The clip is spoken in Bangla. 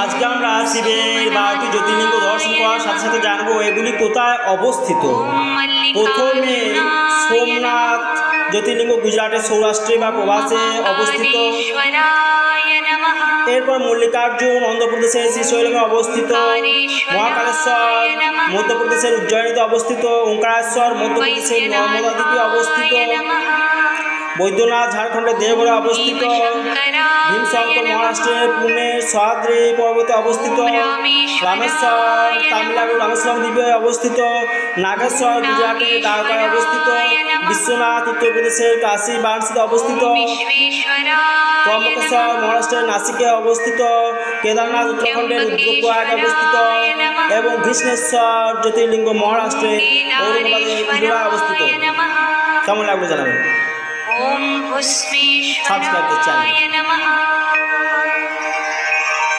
আজকে আমরা শিবের 12টি জ্যোতির্লিঙ্গ দর্শন করার সাথে সাথে জানবো এগুলি কোথায় অবস্থিত। প্রথমে সোমনাথ জ্যোতির্লিঙ্গ গুজরাটের সৌরাষ্ট্রে বা প্রবাসে অবস্থিত। এরপর মল্লিকার্জুন অন্ধ্রপ্রদেশের শ্রীশৈলমে অবস্থিত। মহাকালেশ্বর মধ্যপ্রদেশের উজ্জয়িনীতে অবস্থিত। ওঙ্কারেশ্বর মধ্যপ্রদেশের নর্মদা দ্বীপে অবস্থিত। বৈদ্যনাথ ঝাড়খণ্ডের দেওঘরে অবস্থিত। ভীমশঙ্কর মহারাষ্ট্রের পুনের সহ্যাদ্রি পর্বতে অবস্থিত। রামেশ্বর তামিলনাড়ুর রামেশ্বরম দ্বীপে অবস্থিত। নাগেশ্বর গুজরাটের দ্বারকায় অবস্থিত। বিশ্বনাথ উত্তরপ্রদেশের কাশী বারাণসীতে অবস্থিত। ত্রম্বকেশ্বর মহারাষ্ট্রের নাসিকে অবস্থিত। কেদারনাথ উত্তরাখণ্ডের রুদ্রপ্রয়াগে অবস্থিত এবং কৃষ্ণেশ্বর জ্যোতির্লিঙ্গ মহারাষ্ট্রের ঔরঙ্গাবাদের কুজরায় অবস্থিত। কেমন লাগলো জানাবেন। ওম ভস্মেশ্বরায় নমঃ।